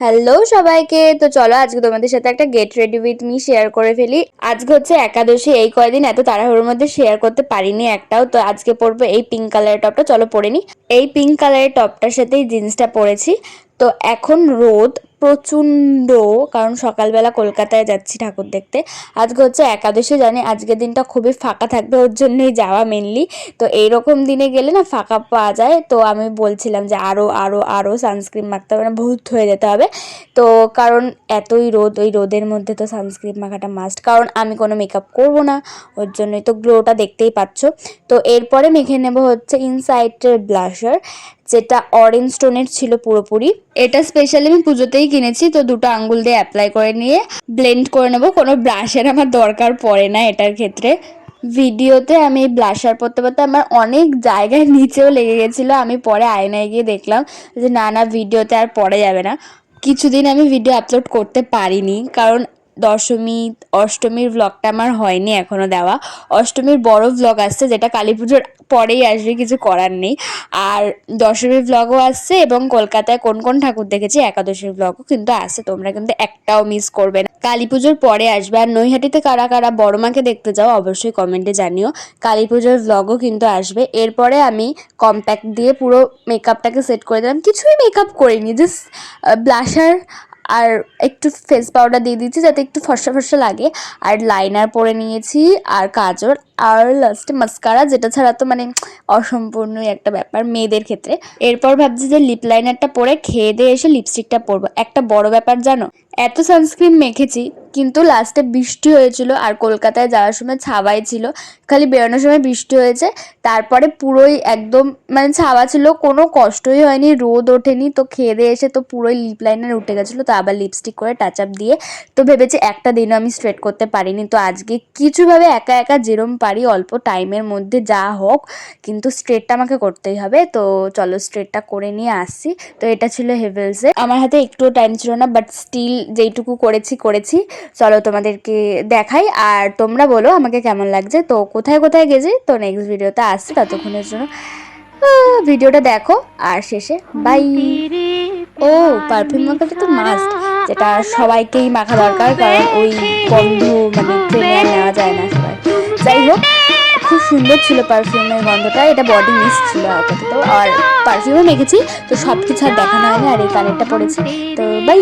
Hello সবাইকে। তো চলো আজকে তোমাদের সাথে একটা get ready with me share করে ফেলি। আজকে হচ্ছে একাদশী, এই কয়দিন এত তাড়াহুড়োর মধ্যে শেয়ার করতে পারিনি একটাও। তো আজকে পরবো এই পিঙ্ক কালারের টপটা, চলো পরে নি। এই পিঙ্ক কালারের টপটার সাথে এই জিন্সটা পরেছি। তো এখন রোদ প্রচণ্ড, কারণ সকালবেলা কলকাতায় যাচ্ছি ঠাকুর দেখতে। আজকে হচ্ছে একাদশী, জানি আজকের দিনটা খুবই ফাঁকা থাকবে, ওর জন্যই যাওয়া মেনলি। তো এইরকম দিনে গেলে না ফাঁকা পাওয়া যায়। তো আমি বলছিলাম যে আরও আরও আরও সানস্ক্রিন মাখতে হবে, না বহুত হয়ে যেতে হবে। তো কারণ এতই রোদ, ওই রোদের মধ্যে তো সানস্ক্রিন মাখাটা মাস্ট, কারণ আমি কোনো মেকআপ করব না, ওর জন্যই তো গ্লোটা দেখতেই পাচ্ছ। তো এরপরে মেখে নেব হচ্ছে ইনসাইটের ব্লাশার, যেটা অরেঞ্জ টোনের ছিল পুরোপুরি। এটা স্পেশালি আমি পুজোতেই কিনেছি। তো দুটো আঙ্গুল দিয়ে অ্যাপ্লাই করে নিয়ে ব্লেন্ড করে নেব, কোনো ব্রাশের আমার দরকার পড়ে না এটার ক্ষেত্রে। ভিডিওতে আমি ব্লাশার পরতে পরতে আমার অনেক জায়গায় নিচেও লেগে গেছিলো। আমি পরে আয়নায় গিয়ে দেখলাম যে না না, ভিডিওতে আর পরে যাবে না। কিছুদিন আমি ভিডিও আপলোড করতে পারিনি, কারণ দশমী অষ্টমীর ভ্লগটা আমার হয়নি এখনও দেওয়া। অষ্টমীর বড় ভ্লগ আসছে, যেটা কালী পুজোর পরেই আসবে, কিছু করার নেই। আর দশমীর ভ্লগও আসছে, এবং কলকাতায় কোন কোন ঠাকুর দেখেছি একাদশীর ভ্লগও কিন্তু আসছে। তোমরা কিন্তু একটাও মিস করবে না। কালী পুজোর পরে আসবে। আর নৈহাটিতে কারা কারা বড় মাকে দেখতে যাও অবশ্যই কমেন্টে জানিও। কালী পুজোর ভ্লগও কিন্তু আসবে। এরপরে আমি কম্প্যাক্ট দিয়ে পুরো মেকআপটাকে সেট করে দিলাম। কিছুই মেকআপ করিনি, জাস্ট ব্লাশার আর একটু ফেস পাউডার দিয়ে দিয়েছি যাতে একটু ফর্সা ফর্সা লাগে। আর লাইনার পরে নিয়েছি, আর কাজল, আর লাস্টে মাস্কারা, যেটা ছাড়া তো মানে অসম্পূর্ণই একটা ব্যাপার মেয়েদের ক্ষেত্রে। এরপর ভাবছি যে লিপ লাইনারটা পরে খেয়ে দিয়ে এসে লিপস্টিকটা পরবো। একটা বড় ব্যাপার জানো, এত সানস্ক্রিন মেখেছি কিন্তু লাস্টে বৃষ্টি হয়েছিল, আর কলকাতায় যাওয়ার সময় ছাওয়াই ছিল, খালি বেরোনোর সময় বৃষ্টি হয়েছে। তারপরে পুরোই একদম মানে ছাওয়া ছিল, কোনো কষ্টই হয়নি, রোদ ওঠেনি। তো খেয়ে দিয়ে এসে তো পুরোই লিপ লাইনার উঠে গেছিলো। তো আবার লিপস্টিক করে টাচ আপ দিয়ে তো ভেবেছি একটা দিনও আমি স্ট্রেট করতে পারিনি। তো আজকে কিছুভাবে একা একা যেরম পারি অল্প টাইমের মধ্যে যা হোক, কিন্তু স্ট্রেটটা আমাকে করতেই হবে। তো চলো স্ট্রেটটা করে নিয়ে আসছি। তো এটা ছিল হেভেলসে, আমার হাতে একটুও টাইম ছিল না, বাট স্টিল যেইটুকু করেছি করেছি। চলো তোমাদেরকে দেখাই, আর তোমরা বলো আমাকে কেমন লাগছে। তো কোথায় কোথায় গেছি তো নেক্সট ভিডিওতে আসছি, ততক্ষণের জন্য ভিডিওটা দেখো। আর শেষে বাই। ও, পারফিউম মাখাটা তো মাস্ট, যেটা সবাইকেই মাখা দরকার, কারণ ওই গন্ধ মানে ট্রেনে আর নেওয়া যায় না সবাই। যাই হোক, খুব সুন্দর ছিল পারফিউমের গন্ধটা, এটা বডি মিস্ট ছিল আপাতত। আর পারফিউমও মেখেছি, তো সব কিছু আর দেখানো হয়নি। আর এই কানেরটা পড়েছি। তো বাই।